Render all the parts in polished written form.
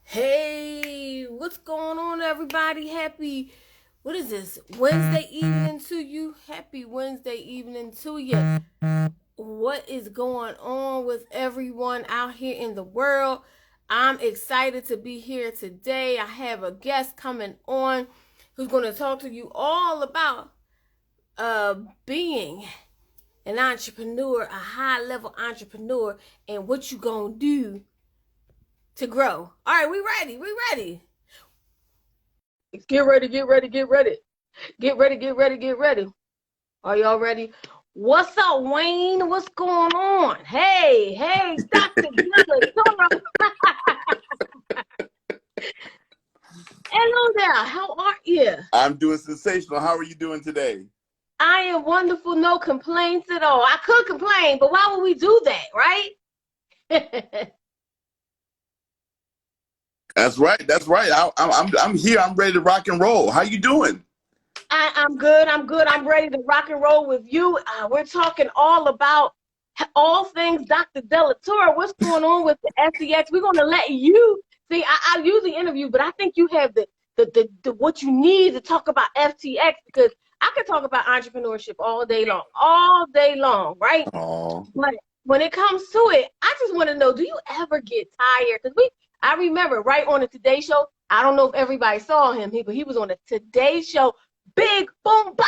Hey, what's going on, everybody? Happy, what is this? Wednesday evening to you. Happy Wednesday evening to you. What is going on with everyone out here in the world? I'm excited to be here today. I have a guest coming on who's going to talk to you all about being an entrepreneur, a high level entrepreneur, and what you gonna do to grow. All right, we ready. We ready. Get ready, get ready, get ready. Get ready, get ready, get ready. Are y'all ready? What's up, Wayne? What's going on? Hey, Dr. Delatorro. Hello there. How are you? I'm doing sensational. How are you doing today? I am wonderful. No complaints at all. I could complain, but why would we do that, right? That's right. That's right. I'm here. I'm ready to rock and roll. How you doing? I'm good. I'm good. I'm ready to rock and roll with you. We're talking all about all things Dr. Delatorro. What's going on with the FTX? We're going to let you see. I usually interview, but I think you have the what you need to talk about FTX, because I could talk about entrepreneurship all day long, right? Oh, But when it comes to it, I just want to know: do you ever get tired? Because I remember right on the Today Show. I don't know if everybody saw him, but he was on the Today Show. Big boom, bah,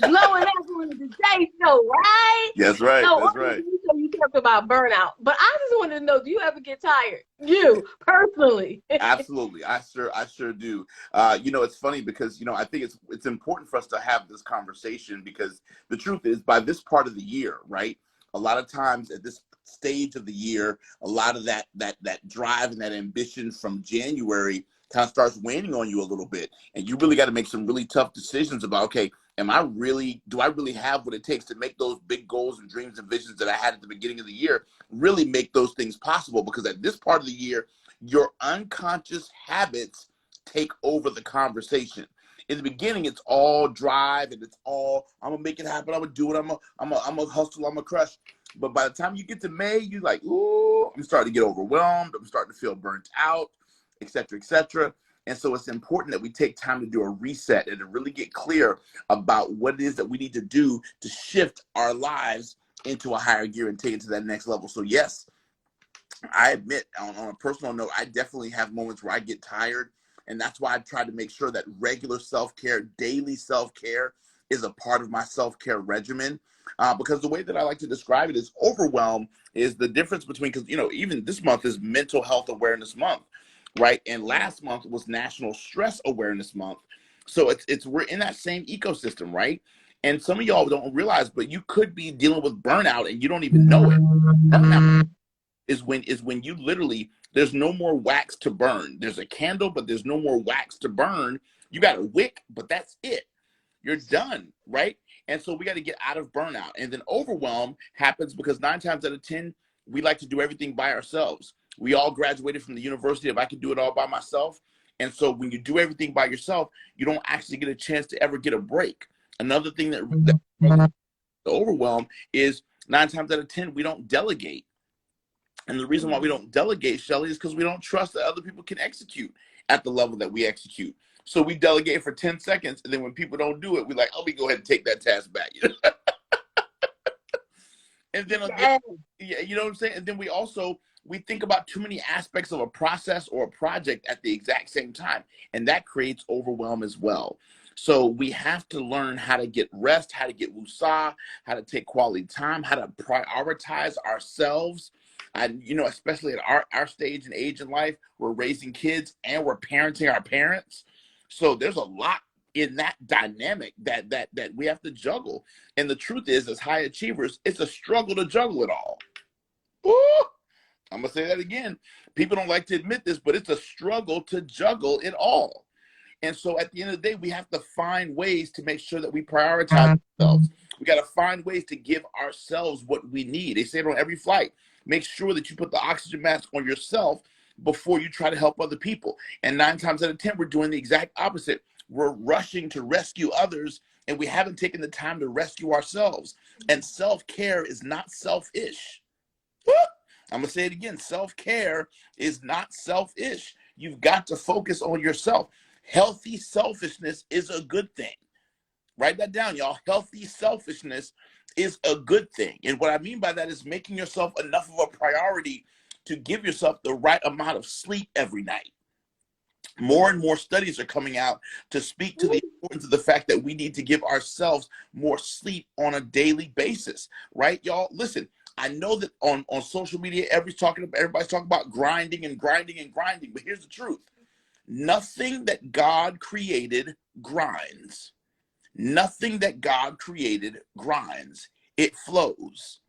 blowing up on the Today Show, right? that's right. So on That's the right. Today Show, you talked about burnout, but I just wanted to know: do you ever get tired? You personally? Absolutely. I sure do. It's funny because, I think it's important for us to have this conversation because the truth is by this part of the year, right? A lot of times at this stage of the year, a lot of that drive and that ambition from January kind of starts waning on you a little bit. And you really got to make some really tough decisions about, okay, do I really have what it takes to make those big goals and dreams and visions that I had at the beginning of the year, really make those things possible? Because at this part of the year, your unconscious habits take over the conversation. In the beginning, it's all drive and it's all, I'm gonna make it happen, I'm gonna do it, I'm a hustle, I'm a crush. But by the time you get to May, you're like, ooh, I'm starting to get overwhelmed, I'm starting to feel burnt out, etc., etc. And so it's important that we take time to do a reset and to really get clear about what it is that we need to do to shift our lives into a higher gear and take it to that next level. So yes, I admit on a personal note, I definitely have moments where I get tired. And that's why I try to make sure that regular self-care, daily self-care is a part of my self-care regimen. Because the way that I like to describe it is overwhelm is the difference between, because, even this month is Mental Health Awareness Month, right? And last month was National Stress Awareness Month. So we're in that same ecosystem, right? And some of y'all don't realize, but you could be dealing with burnout and you don't even know it. Burnout is when you literally, there's no more wax to burn. There's a candle, but there's no more wax to burn. You got a wick, but that's it. You're done, right? And so we got to get out of burnout. And then overwhelm happens because 9 times out of 10, we like to do everything by ourselves. We all graduated from the university of I can do it all by myself. And so when you do everything by yourself, you don't actually get a chance to ever get a break. Another thing that overwhelm is 9 times out of 10, we don't delegate. And the reason why we don't delegate, Shelly, is because we don't trust that other people can execute at the level that we execute. So we delegate for 10 seconds, and then when people don't do it, we're like, oh, we go ahead and take that task back. And then, yeah, you know what I'm saying? And then we think about too many aspects of a process or a project at the exact same time. And that creates overwhelm as well. So we have to learn how to get rest, how to get woosah, how to take quality time, how to prioritize ourselves. And, especially at our stage and age in life, we're raising kids and we're parenting our parents. So there's a lot in that dynamic that we have to juggle. And the truth is, as high achievers, it's a struggle to juggle it all. Ooh, I'm going to say that again. People don't like to admit this, but it's a struggle to juggle it all. And so at the end of the day, we have to find ways to make sure that we prioritize ourselves. We got to find ways to give ourselves what we need. They say it on every flight. Make sure that you put the oxygen mask on yourself before you try to help other people. And 9 times out of 10, we're doing the exact opposite. We're rushing to rescue others, and we haven't taken the time to rescue ourselves. And self-care is not selfish. I'm going to say it again. Self-care is not selfish. You've got to focus on yourself. Healthy selfishness is a good thing. Write that down, y'all. Healthy selfishness is a good thing. And what I mean by that is making yourself enough of a priority to give yourself the right amount of sleep every night. More and more studies are coming out to speak to the importance of the fact that we need to give ourselves more sleep on a daily basis, right, y'all? Listen, I know that on social media, everybody's talking about grinding and grinding and grinding, but here's the truth. Nothing that God created grinds. Nothing that God created grinds. It flows.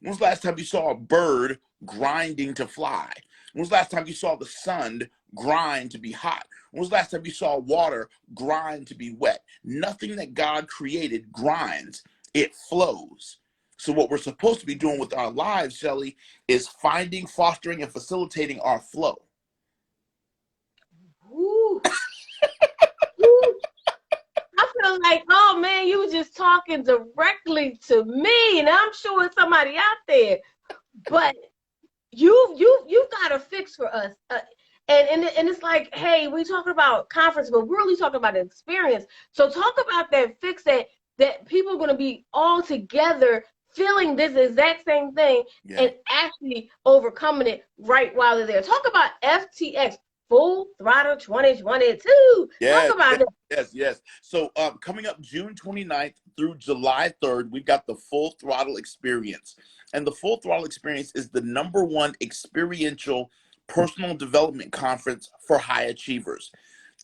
When was the last time you saw a bird grinding to fly? When was the last time you saw the sun grind to be hot? When was the last time you saw water grind to be wet? Nothing that God created grinds. It flows. So what we're supposed to be doing with our lives, Shelly, is finding, fostering, and facilitating our flow. Ooh. Ooh. I feel like, oh man, you were just talking directly to me, and I'm sure it's somebody out there. But you got a fix for us, and it's like, hey, we talking about conference, but we're really talking about an experience. So talk about that fix that people are going to be all together feeling this exact same thing and actually overcoming it right while they're there. Talk about FTX. Full Throttle 2022. Talk about it. Yes. So coming up June 29th through July 3rd, we've got the Full Throttle Experience. And the Full Throttle Experience is the #1 experiential personal development conference for high achievers.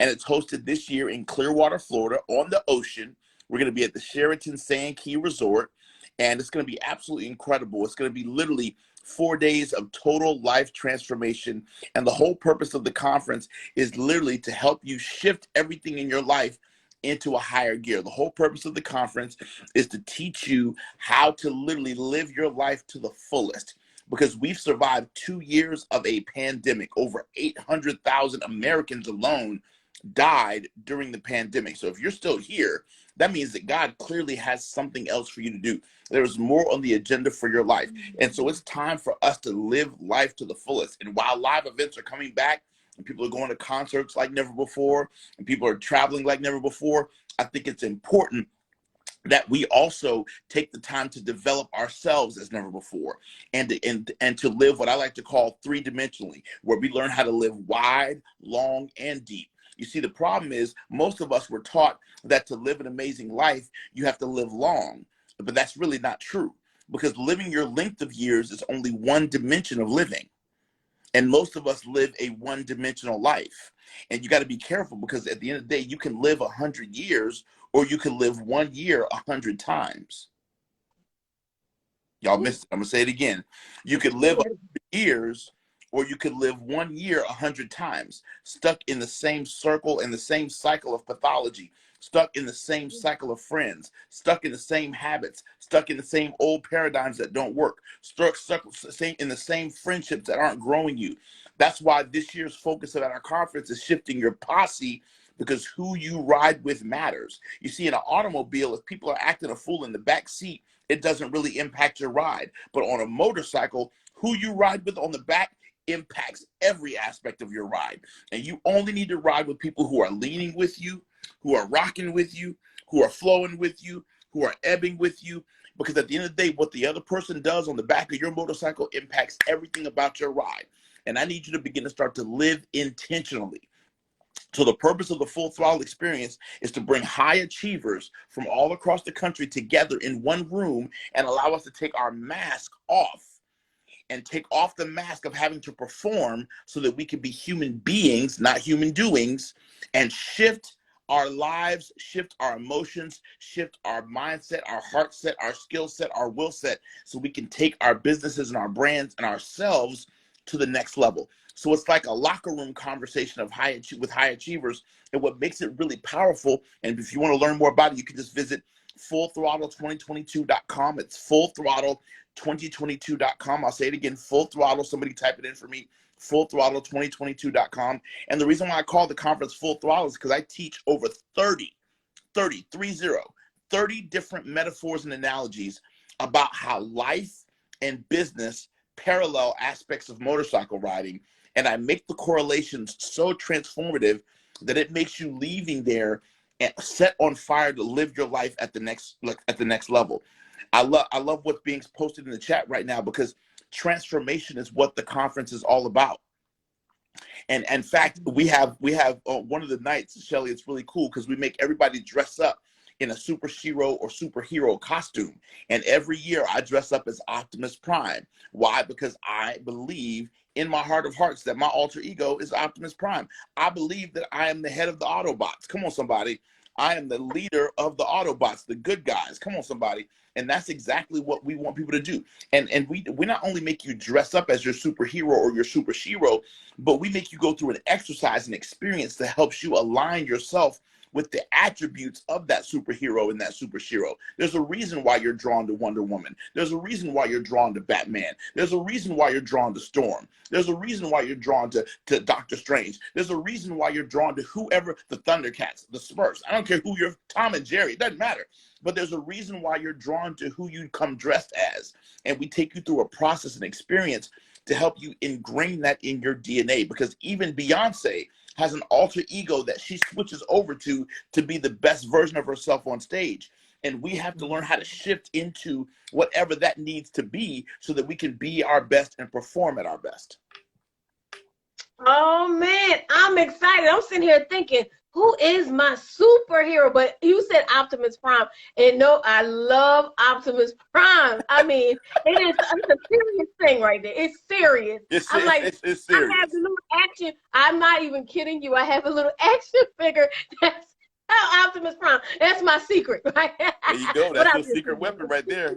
And it's hosted this year in Clearwater, Florida, on the ocean. We're going to be at the Sheraton Sand Key Resort. And it's going to be absolutely incredible. It's going to be literally 4 days of total life transformation. And the whole purpose of the conference is literally to help you shift everything in your life into a higher gear. The whole purpose of the conference is to teach you how to literally live your life to the fullest. Because we've survived 2 years of a pandemic. Over 800,000 Americans alone died during the pandemic. So if you're still here, that means that God clearly has something else for you to do. There's more on the agenda for your life. And so it's time for us to live life to the fullest. And while live events are coming back and people are going to concerts like never before and people are traveling like never before, I think it's important that we also take the time to develop ourselves as never before and to live what I like to call 3-dimensionally, where we learn how to live wide, long, and deep. You see, the problem is most of us were taught that to live an amazing life, you have to live long. But that's really not true, because living your length of years is only one dimension of living. And most of us live a one-dimensional life. And you got to be careful, because at the end of the day, you can live 100 years or you can live 1 year 100 times. Y'all missed it. I'm going to say it again. You could live 100 years or you could live 1 year 100 times, stuck in the same circle and the same cycle of pathology, stuck in the same cycle of friends, stuck in the same habits, stuck in the same old paradigms that don't work, stuck in the same friendships that aren't growing you. That's why this year's focus at our conference is shifting your posse, because who you ride with matters. You see, in an automobile, if people are acting a fool in the back seat, it doesn't really impact your ride. But on a motorcycle, who you ride with on the back impacts every aspect of your ride. And you only need to ride with people who are leaning with you, who are rocking with you, who are flowing with you, who are ebbing with you. Because at the end of the day, what the other person does on the back of your motorcycle impacts everything about your ride. And I need you to begin to start to live intentionally. So the purpose of the Full Throttle Experience is to bring high achievers from all across the country together in one room and allow us to take our mask off and take off the mask of having to perform, so that we can be human beings, not human doings, and shift our lives, shift our emotions, shift our mindset, our heart set, our skill set, our will set, so we can take our businesses and our brands and ourselves to the next level. So it's like a locker room conversation of with high achievers. And what makes it really powerful, and if you want to learn more about it, you can just visit fullthrottle2022.com. It's fullthrottle2022.com. I'll say it again, Full Throttle. Somebody type it in for me, fullthrottle2022.com. And the reason why I call the conference Full Throttle is because I teach over 30 different metaphors and analogies about how life and business parallel aspects of motorcycle riding, and I make the correlations so transformative that it makes you leaving there and set on fire to live your life at the next level. I love what's being posted in the chat right now, because transformation is what the conference is all about. And in fact, we have one of the nights, Shelly, it's really cool because we make everybody dress up in a superhero or superhero costume. And every year I dress up as Optimus Prime. Why? Because I believe in my heart of hearts that my alter ego is Optimus Prime. I believe that I am the head of the Autobots. Come on, somebody. I am the leader of the Autobots, the good guys. Come on, somebody. And that's exactly what we want people to do. And we not only make you dress up as your superhero or your superhero, but we make you go through an exercise and experience that helps you align yourself with the attributes of that superhero and that superhero. There's a reason why you're drawn to Wonder Woman. There's a reason why you're drawn to Batman. There's a reason why you're drawn to Storm. There's a reason why you're drawn to Doctor Strange. There's a reason why you're drawn to whoever, the Thundercats, the Smurfs. I don't care who you're, Tom and Jerry, it doesn't matter. But there's a reason why you're drawn to who you come dressed as. And we take you through a process and experience to help you ingrain that in your DNA. Because even Beyonce has an alter ego that she switches over to be the best version of herself on stage. And we have to learn how to shift into whatever that needs to be so that we can be our best and perform at our best. Oh man, I'm excited. I'm sitting here thinking, who is my superhero? But you said Optimus Prime, and no, I love Optimus Prime. I mean, it's a serious thing right there. It's serious. It's serious. I have a little action. I'm not even kidding you. I have a little action figure that's Optimus Prime. That's my secret, right? There you go. That's your secret weapon right there.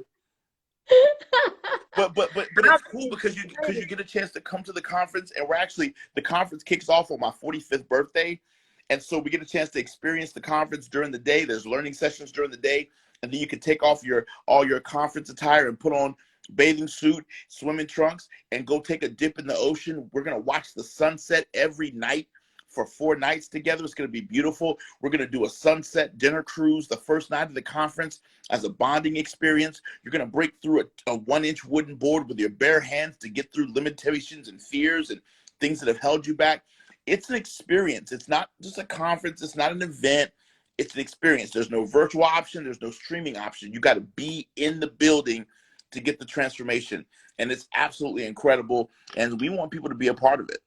But it's cool because you get a chance to come to the conference, and the conference kicks off on my 45th birthday. And so we get a chance to experience the conference during the day. There's learning sessions during the day. And then you can take off all your conference attire and put on bathing suit, swimming trunks, and go take a dip in the ocean. We're going to watch the sunset every night for 4 nights together. It's going to be beautiful. We're going to do a sunset dinner cruise the first night of the conference as a bonding experience. You're going to break through a 1-inch wooden board with your bare hands to get through limitations and fears and things that have held you back. It's an experience. It's not just a conference. It's not an event. It's an experience. There's no virtual option. There's no streaming option. You got to be in the building to get the transformation. And it's absolutely incredible. And we want people to be a part of it.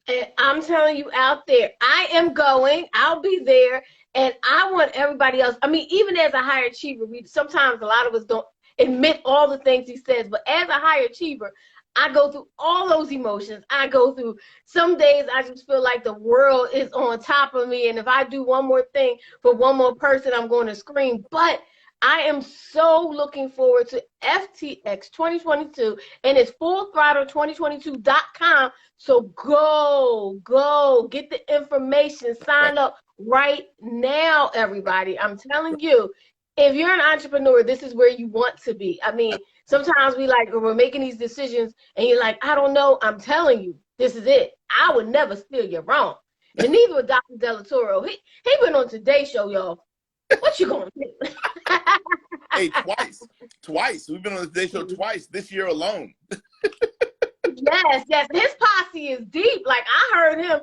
And I'm telling you out there, I am going. I'll be there. And I want everybody else. I mean, even as a high achiever, sometimes a lot of us don't admit all the things he says. But as a high achiever, I go through all those emotions. I go through, some days I just feel like the world is on top of me. And if I do one more thing for one more person, I'm going to scream. But I am so looking forward to FTX 2022, and it's fullthrottle2022.com. So go, get the information, sign up right now, everybody. I'm telling you, if you're an entrepreneur, this is where you want to be. I mean, sometimes we're making these decisions and you're like, I don't know. I'm telling you, this is it. I would never steer you wrong. And neither would Dr. Delatorro. He been on Today's Show, y'all. What you gonna do? Hey, twice. We've been on the Today Show twice this year alone. Yes. His posse is deep. Like, I heard him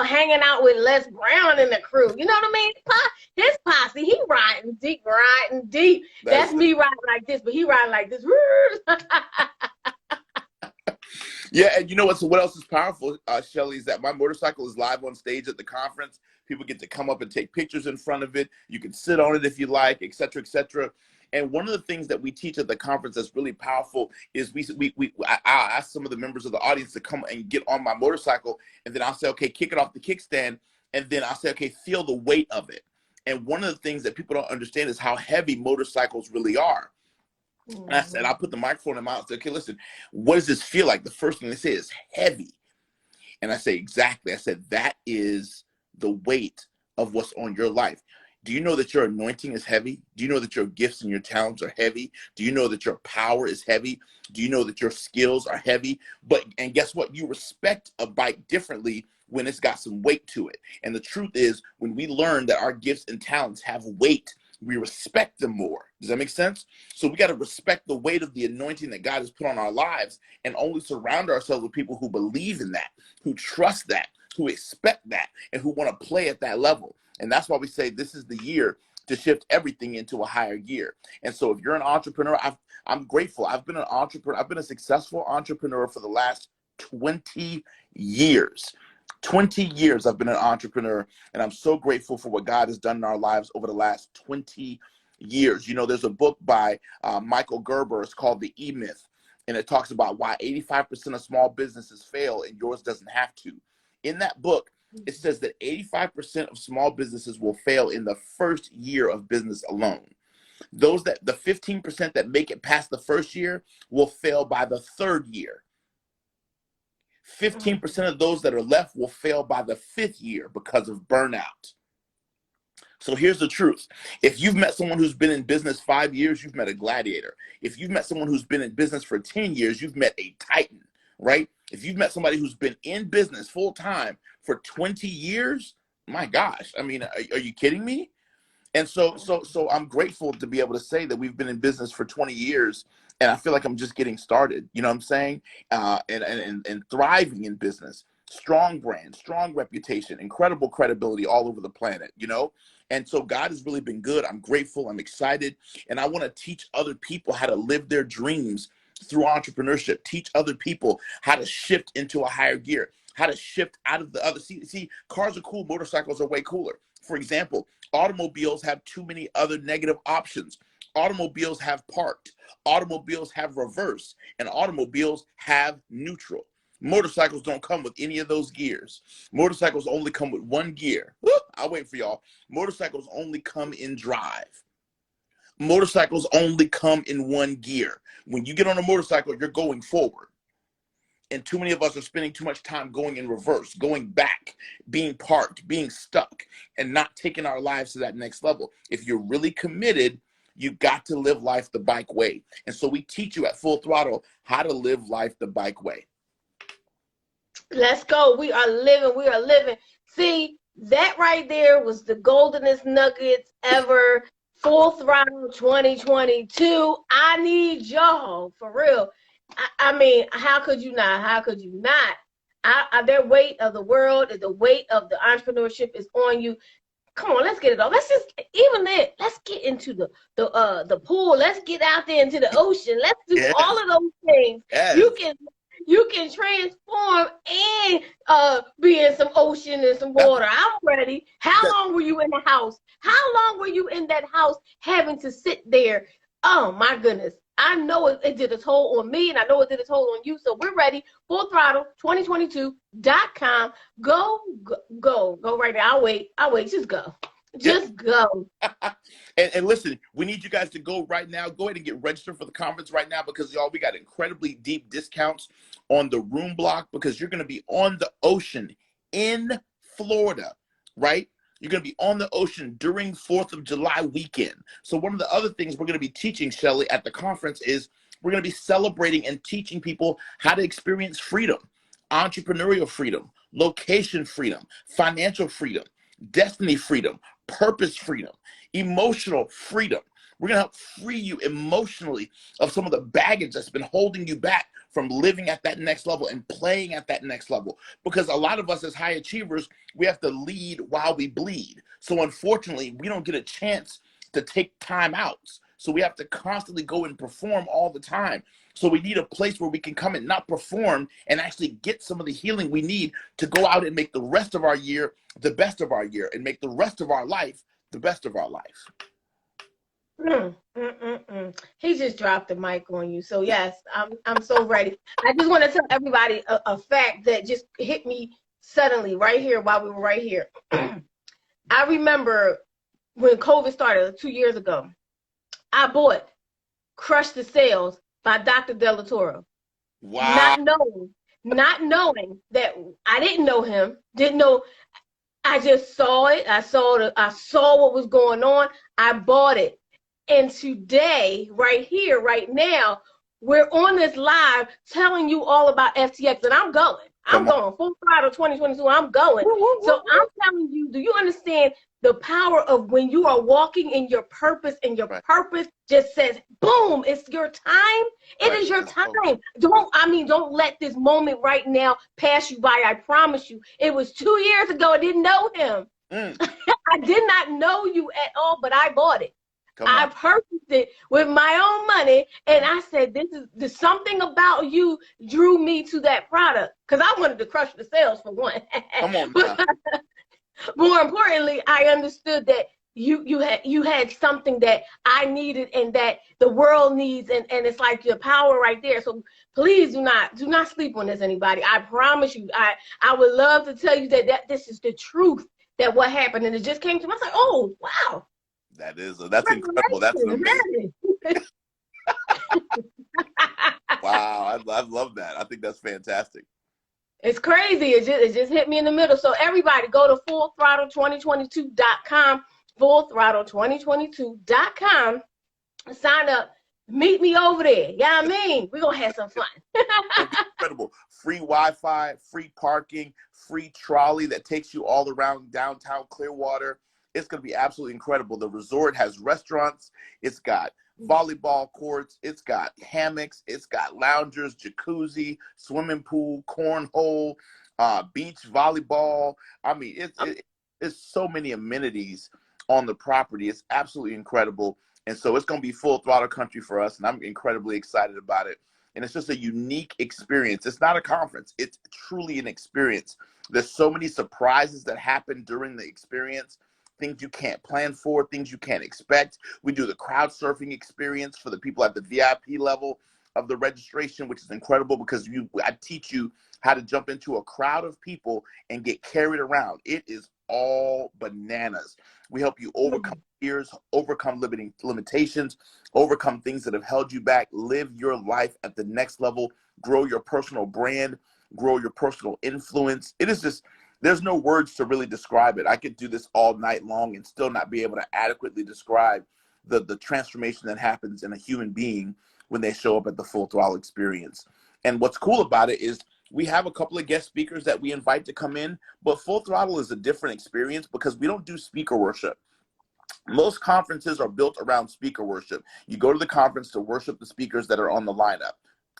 hanging out with Les Brown and the crew. You know what I mean? His posse, he riding deep. That's me riding like this, but he riding like this. Yeah, and you know what else is powerful, Shelly, is that my motorcycle is live on stage at the conference. People get to come up and take pictures in front of it. You can sit on it if you like, et cetera, et cetera. And one of the things that we teach at the conference that's really powerful is I ask some of the members of the audience to come and get on my motorcycle, and then I'll say, okay, kick it off the kickstand, and then I'll say, okay, feel the weight of it. And one of the things that people don't understand is how heavy motorcycles really are. And I said, I'll put the microphone in my mouth and say, okay, listen, what does this feel like? The first thing they say is heavy. And I say, exactly. I said, that is the weight of what's on your life. Do you know that your anointing is heavy? Do you know that your gifts and your talents are heavy? Do you know that your power is heavy? Do you know that your skills are heavy? And guess what? You respect a bike differently when it's got some weight to it. And the truth is, when we learn that our gifts and talents have weight, we respect them more. Does that make sense? So we got to respect the weight of the anointing that God has put on our lives, and only surround ourselves with people who believe in that, who trust that, who expect that, and who want to play at that level. And that's why we say this is the year to shift everything into a higher gear. And so if you're an entrepreneur, I'm grateful. I've been an entrepreneur. I've been a successful entrepreneur for the last 20 years. 20 years I've been an entrepreneur, and I'm so grateful for what God has done in our lives over the last 20 years. You know, there's a book by Michael Gerber. It's called The E-Myth, and it talks about why 85% of small businesses fail and yours doesn't have to. In that book, it says that 85% of small businesses will fail in the first year of business alone. The 15% that make it past the first year will fail by the third year. 15% of those that are left will fail by the fifth year because of burnout. So here's the truth. If you've met someone who's been in business 5 years, you've met a gladiator. If you've met someone who's been in business for 10 years, you've met a titan, right? If you've met somebody who's been in business full time for 20 years, my gosh, I mean, are you kidding me? And so I'm grateful to be able to say that we've been in business for 20 years, and I feel like I'm just getting started. You know what I'm saying? And thriving in business, strong brand, strong reputation, incredible credibility all over the planet. You know, and so God has really been good. I'm grateful. I'm excited, and I want to teach other people how to live their dreams through entrepreneurship. Teach other people how to shift into a higher gear, how to shift out of the other. See, cars are cool. Motorcycles are way cooler. For example, automobiles have too many other negative options. Automobiles have parked. Automobiles have reverse. And automobiles have neutral. Motorcycles don't come with any of those gears. Motorcycles only come with one gear. Woo, I'll wait for y'all. Motorcycles only come in drive. Motorcycles only come in one gear. When you get on a motorcycle, you're going forward. And too many of us are spending too much time going in reverse, going back, being parked, being stuck, and not taking our lives to that next level. If you're really committed, you got to live life the bike way. And so we teach you at Full Throttle how to live life the bike way. Let's go. We are living. We are living. See, that right there was the goldenest nuggets ever. Full Throttle 2022. I need y'all, for real. I mean, how could you not? How could you not? Their weight of the world, the weight of the entrepreneurship is on you. Come on, let's get it off. Let's just, even then, let's get into the pool. Let's get out there into the ocean. Let's do all of those things. Yes. You can transform and be in some ocean and some water. I'm ready. How long were you in the house? How long were you in that house having to sit there? Oh my goodness. I know it did a toll on me, and I know it did a toll on you. So we're ready. Full Throttle 2022.com. Go right now. I'll wait. Just go. Just go. And listen, we need you guys to go right now. Go ahead and get registered for the conference right now, because y'all, we got incredibly deep discounts on the room block, because you're going to be on the ocean in Florida, right? You're going to be on the ocean during 4th of July weekend. So one of the other things we're going to be teaching, Shelly, at the conference is we're going to be celebrating and teaching people how to experience freedom, entrepreneurial freedom, location freedom, financial freedom, destiny freedom, purpose freedom, emotional freedom. We're going to help free you emotionally of some of the baggage that's been holding you back from living at that next level and playing at that next level. Because a lot of us as high achievers, we have to lead while we bleed. So unfortunately, we don't get a chance to take time out. So we have to constantly go and perform all the time. So we need a place where we can come and not perform and actually get some of the healing we need to go out and make the rest of our year the best of our year, and make the rest of our life the best of our life. He just dropped the mic on you. So yes, I'm so ready. I just want to tell everybody a fact that just hit me suddenly right here while we were right here. I remember when COVID started 2 years ago, I bought Crush the Sales by Dr. Delatorro. Wow. Not knowing that I didn't know him, didn't know. I just saw it. I saw what was going on. I bought it. And today, right here, right now, we're on this live telling you all about FTX, and I'm going. I'm Come on. going full throttle 2022. I'm going. Woo, woo, So woo, I'm woo. telling you, do you understand the power of when you are walking in your purpose and your Right. purpose just says, boom, it's your time. It Right. is your Let's go. time. Don't let this moment right now pass you by. I promise you. It was 2 years ago. I didn't know him. Mm, I did not know you at all, but I bought it. come I on. purchased it with my own money, and I said, "There's something about you drew me to that product because I wanted to crush the sales for one." Come on But now. more importantly, I understood that you had something that I needed and that the world needs, and it's like your power right there. So please do not sleep on this, anybody. I promise you, I would love to tell you that this is the truth, that what happened, and it just came to me. I was like, oh wow. That's incredible. That's an amazing. Congratulations. Wow. I love that. I think that's fantastic. It's crazy. It just hit me in the middle. So everybody go to fullthrottle2022.com, fullthrottle2022.com, sign up. Meet me over there. Yeah, I mean, we're going to have some fun. It'll be incredible. Free Wi-Fi, free parking, free trolley that takes you all around downtown Clearwater. It's going to be absolutely incredible. The resort has restaurants. It's got volleyball courts. It's got hammocks. It's got loungers, jacuzzi, swimming pool, cornhole, beach volleyball. I mean, it's so many amenities on the property. It's absolutely incredible. And so it's going to be full throttle country for us, and I'm incredibly excited about it. And it's just a unique experience. It's not a conference. It's truly an experience. There's so many surprises that happen during the experience, things you can't plan for, things you can't expect. We do the crowd surfing experience for the people at the VIP level of the registration, which is incredible because I teach you how to jump into a crowd of people and get carried around. It is all bananas. We help you overcome fears, overcome limiting limitations, overcome things that have held you back, live your life at the next level, grow your personal brand, grow your personal influence. It is just, there's no words to really describe it. I could do this all night long and still not be able to adequately describe the transformation that happens in a human being when they show up at the Full Throttle Experience. And what's cool about it is we have a couple of guest speakers that we invite to come in, but Full Throttle is a different experience because we don't do speaker worship. Most conferences are built around speaker worship. You go to the conference to worship the speakers that are on the lineup.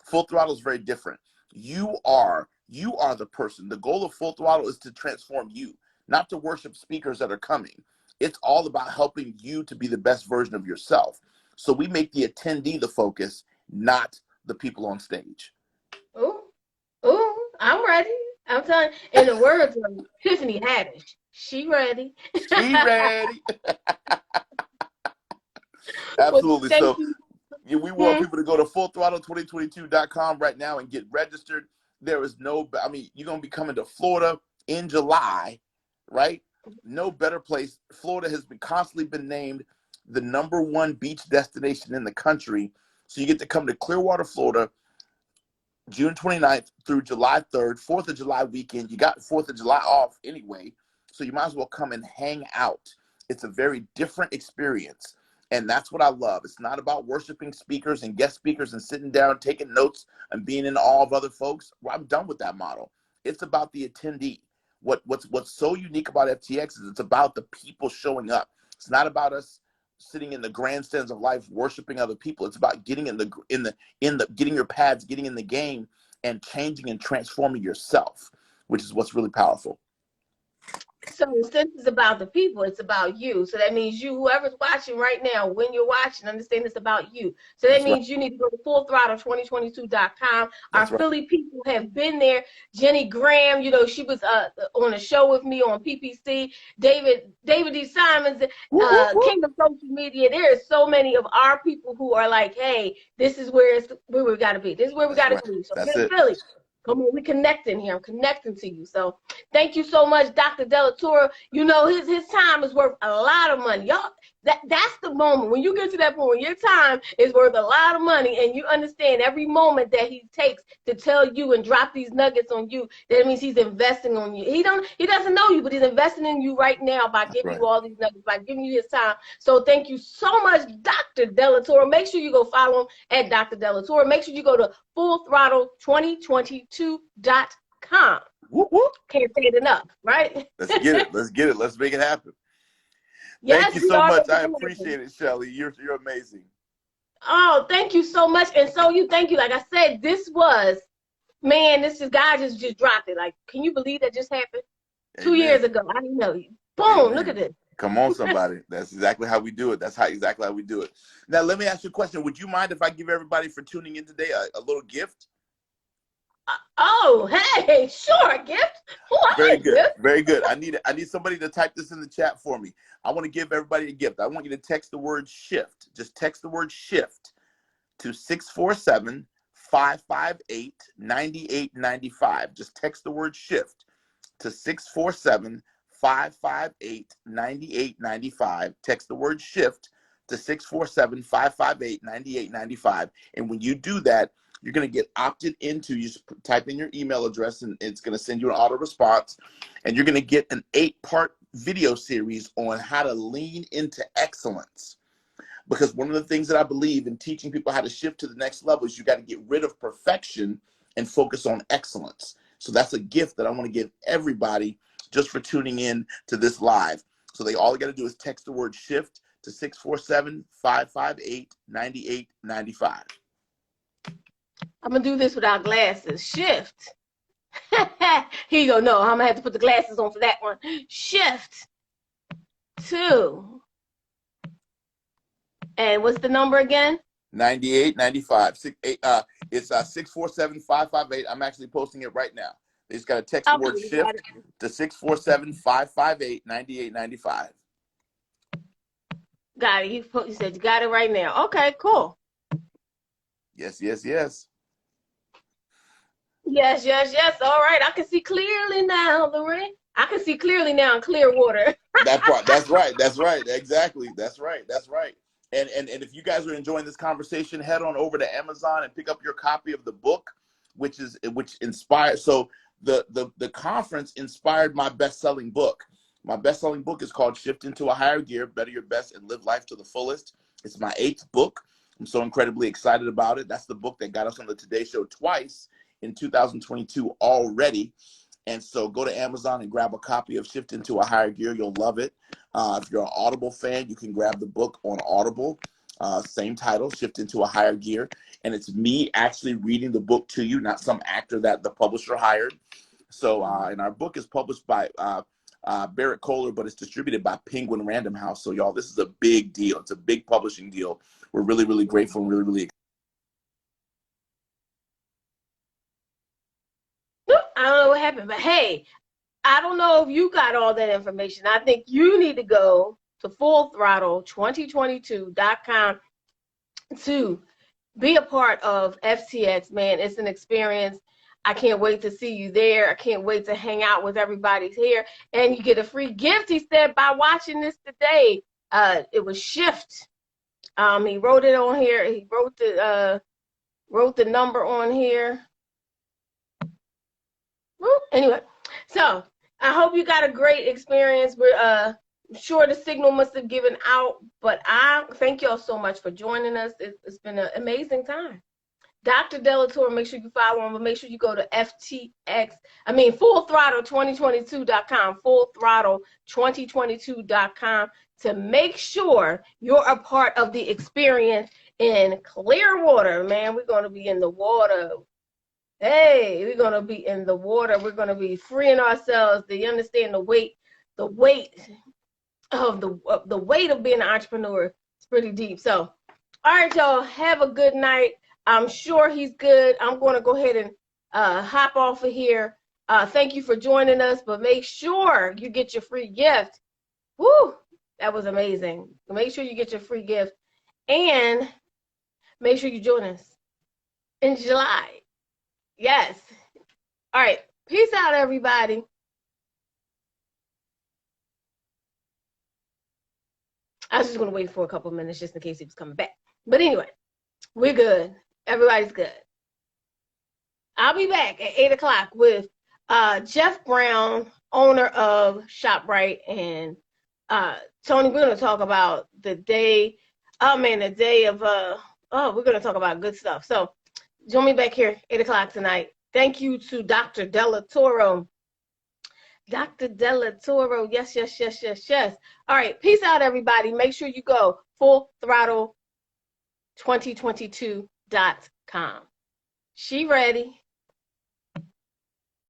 Full Throttle is very different. You are the person. The goal of Full Throttle is to transform you, not to worship speakers that are coming. It's all about helping you to be the best version of yourself. So we make the attendee the focus, not the people on stage. Ooh, I'm ready. I'm telling you, in the words of Tiffany Haddish, she ready. She ready. Well, Absolutely. thank So you. we want people to go to fullthrottle2022.com right now and get registered. There is you're going to be coming to Florida in July, right? No better place. Florida has constantly been named the #1 beach destination in the country. So you get to come to Clearwater, Florida, June 29th through July 3rd, 4th of July weekend. You got 4th of July off anyway, so you might as well come and hang out. It's a very different experience, and that's what I love. It's not about worshiping speakers and guest speakers and sitting down, taking notes, and being in awe of other folks. Well, I'm done with that model. It's about the attendee. What's so unique about FTX is it's about the people showing up. It's not about us sitting in the grandstands of life worshiping other people. It's about getting getting your pads, getting in the game, and changing and transforming yourself, which is what's really powerful. So since it's about the people, it's about you. So that means you, whoever's watching right now, when you're watching, understand it's about you. So that That's right. means you need to go to fullthrottle2022.com. Our That's right. Philly people have been there. Jenny Graham, she was on a show with me on PPC. David D. Simons, Kingdom Social Media. There are so many of our people who are like, hey, this is where we got to be. This is where we got to be. So That's get it. Philly. Come on, we connecting here. I'm connecting to you. So thank you so much, Dr. Delatorro. His time is worth a lot of money. Y'all, that's the moment. When you get to that point, when your time is worth a lot of money and you understand every moment that he takes to tell you and drop these nuggets on you, that means he's investing on you. He doesn't know you, but he's investing in you right now by giving you all these nuggets, by giving you his time. So thank you so much, Dr. Delatorro. Make sure you go follow him at Dr. Delatorro. Make sure you go to fullthrottle2022.com. throttlexperience.com. Whoop, whoop. Can't say it enough, right? Let's get it. Let's get it. Let's make it happen. Thank Yes, you we so are much. I making it happen. appreciate it, Shelly. You're amazing. Oh, thank you so much. And so thank you. Like I said, this was, man, this is, God just dropped it. Like, can you believe that just happened? Amen. 2 years ago. I didn't know you. Boom, Amen. look at this. Come on, somebody. That's exactly how we do it. That's exactly how we do it. Now, let me ask you a question. Would you mind if I give everybody for tuning in today a little gift? Oh, hey, sure, gift. Very good. Gift? Very good. I need somebody to type this in the chat for me. I want to give everybody a gift. I want you to text the word shift. Just text the word shift to 647-558-9895. Just text the word shift to 647-558-9895. Text the word shift to 647-558-9895. And when you do that, you're going to get opted into, you just type in your email address and it's going to send you an auto response. And you're going to get an 8-part video series on how to lean into excellence. Because one of the things that I believe in teaching people how to shift to the next level is you got to get rid of perfection and focus on excellence. So that's a gift that I want to give everybody just for tuning in to this live. So all got to do is text the word shift to 647-558-9895. I'm going to do this without glasses. Shift. Here you go. No, I'm going to have to put the glasses on for that one. Shift 2. And what's the number again? 9895. It's 647-558. I'm actually posting it right now. They just got to text the word shift to 647-558-9895. Got it. You said you got it right now. Okay, cool. Yes, yes, yes. Yes, yes, yes. All right. I can see clearly now, Lorraine. I can see clearly now in clear water. That part. That's right. That's right. Exactly. That's right. That's right. And if you guys are enjoying this conversation, head on over to Amazon and pick up your copy of the book, which inspired. So the conference inspired my best-selling book. My best-selling book is called Shift into a Higher Gear, Better Your Best and Live Life to the Fullest. It's my 8th book. I'm so incredibly excited about it. That's the book that got us on the Today Show twice in 2022 already. And so go to Amazon and grab a copy of Shift into a Higher Gear. You'll love it. If you're an Audible fan, you can grab the book on Audible. Same title, Shift into a Higher Gear. And it's me actually reading the book to you, not some actor that the publisher hired. So, and our book is published by Barrett Kohler, but it's distributed by Penguin Random House. So, y'all, this is a big deal. It's a big publishing deal. We're really, really grateful and really, really excited. I don't know what happened, but hey, I don't know if you got all that information. I think you need to go to fullthrottle2022.com to be a part of FTX, man. It's an experience. I can't wait to see you there. I can't wait to hang out with everybody here. And you get a free gift, he said, by watching this today. It was Shift. He wrote it on here. He wrote the number on here. Anyway, so I hope you got a great experience. We're sure the signal must have given out, but I thank y'all so much for joining us. It's been an amazing time. Dr. Delatorro, make sure you follow him, but make sure you go to fullthrottle2022.com, fullthrottle2022.com to make sure you're a part of the experience in Clearwater. Man, we're going to be in the water. Hey, we're going to be in the water. We're going to be freeing ourselves. Do you understand the weight of the weight of being an entrepreneur? It's pretty deep. So, all right, y'all, have a good night. I'm sure he's good. I'm going to go ahead and hop off of here. Thank you for joining us, but make sure you get your free gift. Woo, that was amazing. Make sure you get your free gift and make sure you join us in July. Yes. All right. Peace out, everybody. I was just going to wait for a couple of minutes just in case he was coming back. But anyway, we're good. Everybody's good. I'll be back at 8 o'clock with Jeff Brown, owner of ShopRite. And Tony, we're going to talk about the day. Oh, man, the day of, we're going to talk about good stuff. So join me back here, 8 o'clock tonight. Thank you to Dr. Delatorro. Dr. Delatorro, yes, yes, yes, yes, yes. All right, peace out, everybody. Make sure you go fullthrottle2022.com. She ready.